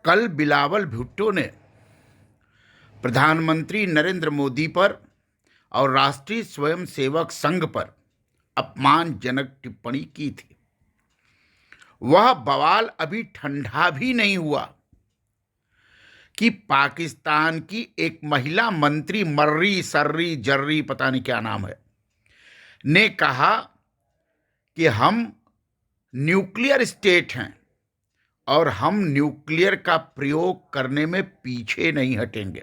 कल बिलावल भुट्टो ने प्रधानमंत्री नरेंद्र मोदी पर और राष्ट्रीय स्वयंसेवक संघ पर अपमानजनक टिप्पणी की थी। वह बवाल अभी ठंडा भी नहीं हुआ कि पाकिस्तान की एक महिला मंत्री मर्री सर्री जर्री पता नहीं क्या नाम है ने कहा कि हम न्यूक्लियर स्टेट हैं और हम न्यूक्लियर का प्रयोग करने में पीछे नहीं हटेंगे।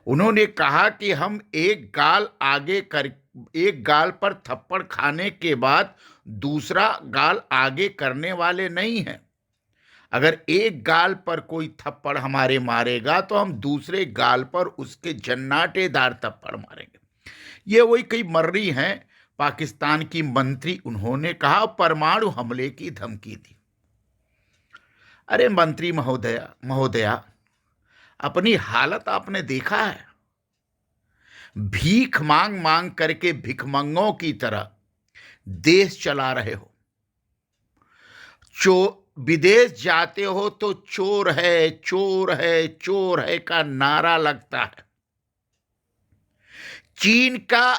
उन्होंने कहा कि हम एक गाल पर थप्पड़ खाने के बाद दूसरा गाल आगे करने वाले नहीं हैं। अगर एक गाल पर कोई थप्पड़ हमारे मारेगा तो हम दूसरे गाल पर उसके जन्नाटेदार थप्पड़ मारेंगे। ये वही कई मर्री हैं पाकिस्तान की मंत्री, उन्होंने कहा परमाणु हमले की धमकी दी। अरे मंत्री महोदया, अपनी हालत आपने देखा है। भीख मांग मांग करके भिखमंगों की तरह देश चला रहे हो। विदेश जाते हो तो चोर है, चोर है, चोर है का नारा लगता है। चीन का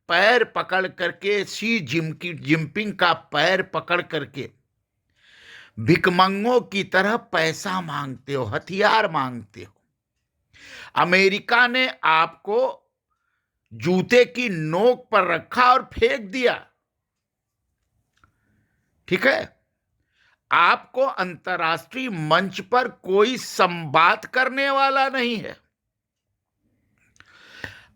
पैर पकड़ करके, शी जिनपिंग का पैर पकड़ करके भिखमंगों की तरह पैसा मांगते हो, हथियार मांगते हो। अमेरिका ने आपको जूते की नोक पर रखा और फेंक दिया। ठीक है, आपको अंतर्राष्ट्रीय मंच पर कोई संवाद करने वाला नहीं है।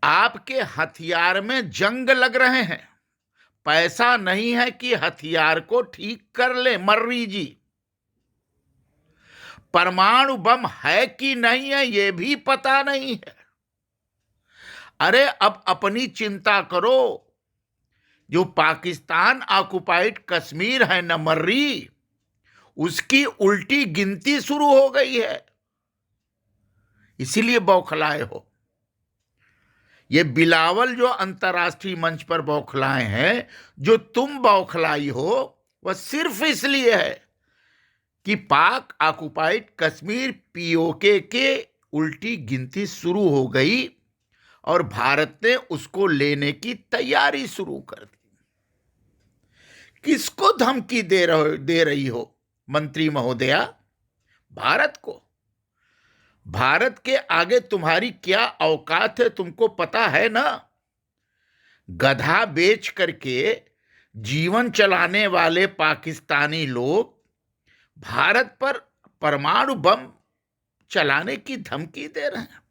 आपके हथियार में जंग लग रहे हैं। पैसा नहीं है कि हथियार को ठीक कर ले। मर्री जी, परमाणु बम है कि नहीं है ये भी पता नहीं है। अरे अब अपनी चिंता करो। जो पाकिस्तान ऑक्युपाइड कश्मीर है न मर्री, उसकी उल्टी गिनती शुरू हो गई है, इसीलिए बौखलाए हो। ये बिलावल जो अंतर्राष्ट्रीय मंच पर बौखलाए हैं, जो तुम बौखलाई हो, वह सिर्फ इसलिए है कि पाक ऑक्युपाइड कश्मीर पीओके के उल्टी गिनती शुरू हो गई और भारत ने उसको लेने की तैयारी शुरू कर दी। किसको धमकी दे रही हो मंत्री महोदया? भारत को। भारत के आगे तुम्हारी क्या औकात है तुमको पता है ना? गधा बेच करके जीवन चलाने वाले पाकिस्तानी लोग भारत पर परमाणु बम चलाने की धमकी दे रहे हैं।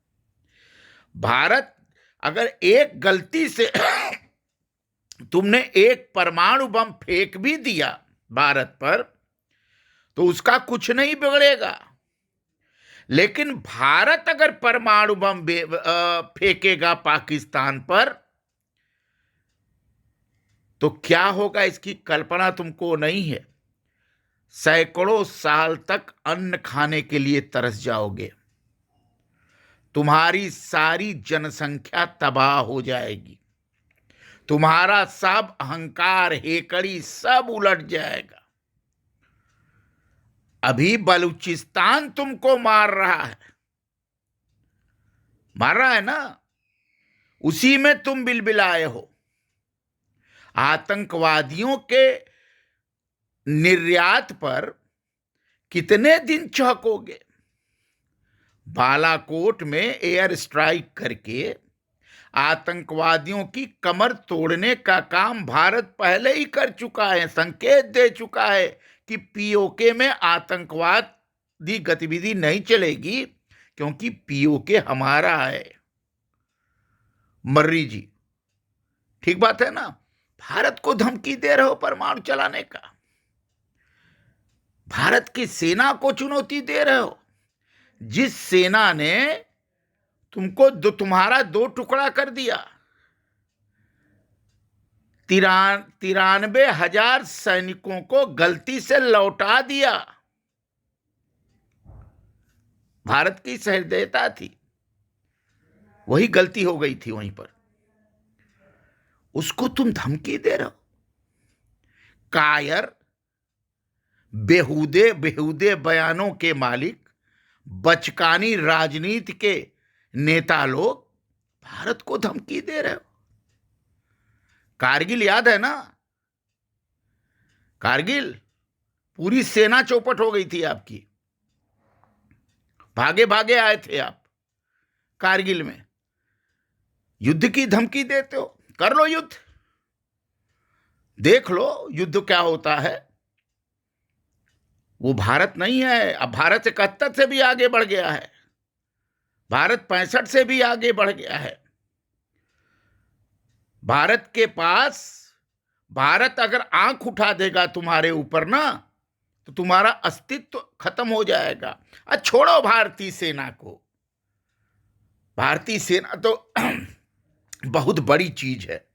भारत अगर एक गलती से तुमने एक परमाणु बम फेंक भी दिया भारत पर तो उसका कुछ नहीं बिगड़ेगा, लेकिन भारत अगर परमाणु बम फेंकेगा पाकिस्तान पर तो क्या होगा इसकी कल्पना तुमको नहीं है। सैकड़ों साल तक अन्न खाने के लिए तरस जाओगे। तुम्हारी सारी जनसंख्या तबाह हो जाएगी। तुम्हारा सब अहंकार, हेकड़ी सब उलट जाएगा। अभी बलूचिस्तान तुमको मार रहा है ना? उसी में तुम बिलबिलाए हो। आतंकवादियों के निर्यात पर कितने दिन चौंकोगे? बालाकोट में एयर स्ट्राइक करके आतंकवादियों की कमर तोड़ने का काम भारत पहले ही कर चुका है, संकेत दे चुका है कि पीओके में आतंकवादी गतिविधि नहीं चलेगी क्योंकि पीओके हमारा है। मर्री जी, ठीक बात है ना? भारत को धमकी दे रहे हो परमाणु चलाने का। भारत की सेना को चुनौती दे रहे हो, जिस सेना ने तुमको तुम्हारा 2 टुकड़ा कर दिया। 93,000 सैनिकों को गलती से लौटा दिया। भारत की सहृदयता थी, वही गलती हो गई थी वहीं पर। उसको तुम धमकी दे रहे हो। कायर बेहुदे बयानों के मालिक बचकानी राजनीति के नेता लोग भारत को धमकी दे रहे हो। कारगिल याद है ना? कारगिल पूरी सेना चौपट हो गई थी आपकी, भागे भागे आए थे आप कारगिल में। युद्ध की धमकी देते हो, कर लो युद्ध, देख लो युद्ध क्या होता है। वो भारत नहीं है। अब भारत 71 से भी आगे बढ़ गया है, भारत 65 से भी आगे बढ़ गया है। भारत के पास, भारत अगर आंख उठा देगा तुम्हारे ऊपर ना, तो तुम्हारा अस्तित्व खत्म हो जाएगा। छोड़ो भारतीय सेना को, भारतीय सेना तो बहुत बड़ी चीज है,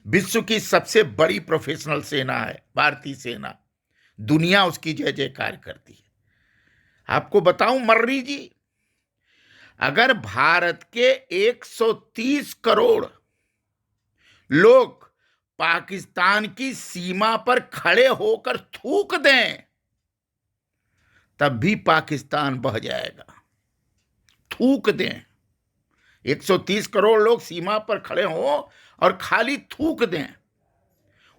विश्व की सबसे बड़ी प्रोफेशनल सेना है भारतीय सेना, दुनिया उसकी जय जयकार करती है। आपको बताऊं मर्री जी, अगर भारत के 130 करोड़ लोग पाकिस्तान की सीमा पर खड़े होकर थूक दें, तब भी पाकिस्तान बह जाएगा। थूक दें, 130 करोड़ लोग सीमा पर खड़े हों और खाली थूक दें,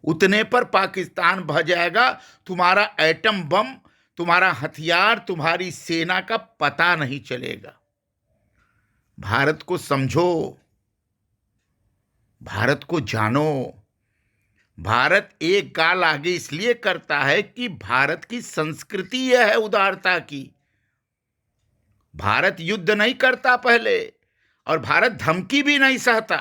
उतने पर पाकिस्तान बह जाएगा। तुम्हारा एटम बम, तुम्हारा हथियार, तुम्हारी सेना का पता नहीं चलेगा। भारत को समझो, भारत को जानो। भारत एक गाल आगे इसलिए करता है कि भारत की संस्कृति यह है उदारता की। भारत युद्ध नहीं करता पहले, और भारत धमकी भी नहीं सहता।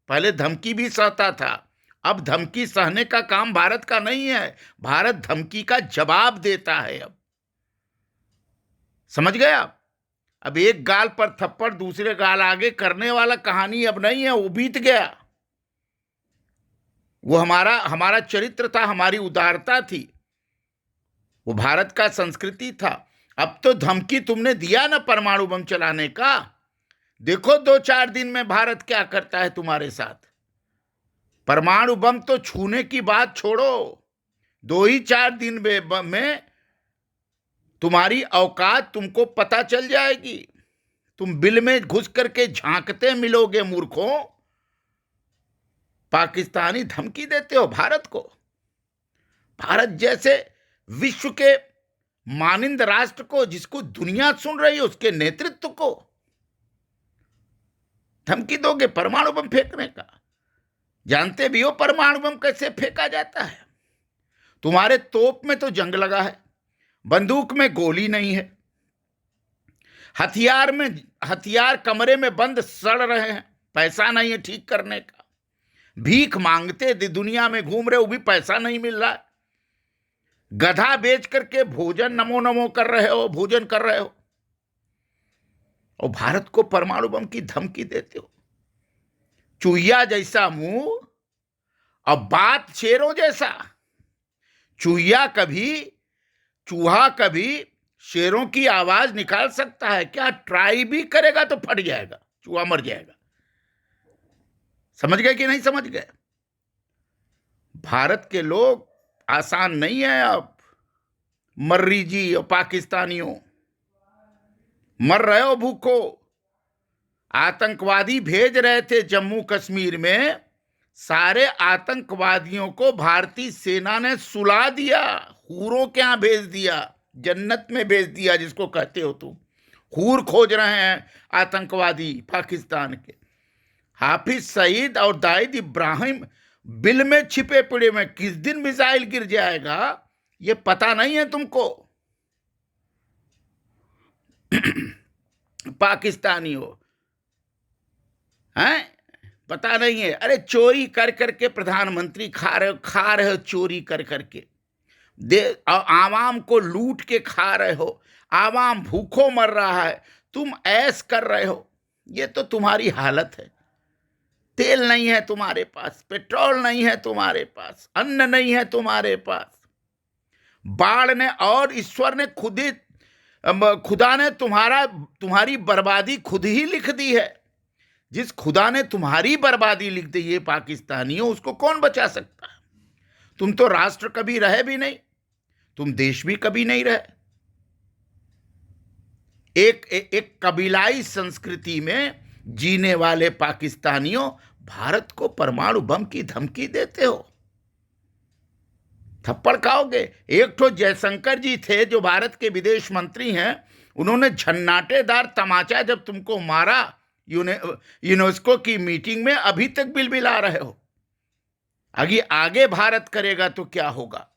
पहले धमकी भी सहता था, अब धमकी सहने का काम भारत का नहीं है, भारत धमकी का जवाब देता है। अब समझ गए आप? अब एक गाल पर थप्पड़ दूसरे गाल आगे करने वाला कहानी अब नहीं है, वो बीत गया। वो हमारा चरित्र था, हमारी उदारता थी, वो भारत का संस्कृति था। अब तो धमकी तुमने दिया ना परमाणु बम चलाने का, देखो 2-4 दिन में भारत क्या करता है तुम्हारे साथ। परमाणु बम तो छूने की बात छोड़ो, 2-4 दिन में तुम्हारी औकात तुमको पता चल जाएगी। तुम बिल में घुस करके झांकते मिलोगे मूर्खों। पाकिस्तानी धमकी देते हो भारत को। भारत जैसे विश्व के मानिंद राष्ट्र को, जिसको दुनिया सुन रही है, उसके नेतृत्व को धमकी दोगे परमाणु बम फेंकने का? जानते भी हो परमाणु बम कैसे फेंका जाता है। तुम्हारे तोप में तो जंग लगा है, बंदूक में गोली नहीं है, हथियार कमरे में बंद सड़ रहे हैं, पैसा नहीं है ठीक करने का, भीख मांगते दुनिया में घूम रहे हो, भी पैसा नहीं मिल रहा है, गधा बेच करके भोजन नमो नमो कर रहे हो, भोजन कर रहे हो, और भारत को परमाणु बम की धमकी देते हो। चूहिया जैसा मुंह और बात शेरों जैसा। चूहा कभी शेरों की आवाज निकाल सकता है क्या? ट्राई भी करेगा तो फट जाएगा, चूहा मर जाएगा। समझ गए कि नहीं समझ गए? भारत के लोग आसान नहीं है। अब मर्री जी और पाकिस्तानियों मर रहे हो भूखो। आतंकवादी भेज रहे थे जम्मू कश्मीर में, सारे आतंकवादियों को भारतीय सेना ने सुला दिया, हूरों के यहां भेज दिया, जन्नत में भेज दिया जिसको कहते हो तुम। हूर खोज रहे हैं आतंकवादी पाकिस्तान के। हाफिज सईद और दाऊद इब्राहिम बिल में छिपे पड़े में, किस दिन मिसाइल गिर जाएगा ये पता नहीं है तुमको। पाकिस्तानियों हैं, पता नहीं है। अरे चोरी कर करके प्रधानमंत्री खा रहे हो चोरी कर करके, आवाम को लूट के खा रहे हो, आवाम भूखों मर रहा है, तुम ऐश कर रहे हो। ये तो तुम्हारी हालत है। तेल नहीं है तुम्हारे पास, पेट्रोल नहीं है तुम्हारे पास, अन्न नहीं है तुम्हारे पास। बाढ़ ने और ईश्वर ने खुदा ने तुम्हारी बर्बादी खुद ही लिख दी है। जिस खुदा ने तुम्हारी बर्बादी लिख दी है पाकिस्तानियों, उसको कौन बचा सकता है? तुम तो राष्ट्र कभी रहे भी नहीं, तुम देश भी कभी नहीं रहे। एक कबीलाई संस्कृति में जीने वाले पाकिस्तानियों भारत को परमाणु बम की धमकी देते हो, थप्पड़ खाओगे। एक तो जयशंकर जी थे जो भारत के विदेश मंत्री हैं, उन्होंने झन्नाटेदार तमाचा जब तुमको मारा यूनेस्को की मीटिंग में, अभी तक बिलबिला रहे हो। आगे भारत करेगा तो क्या होगा।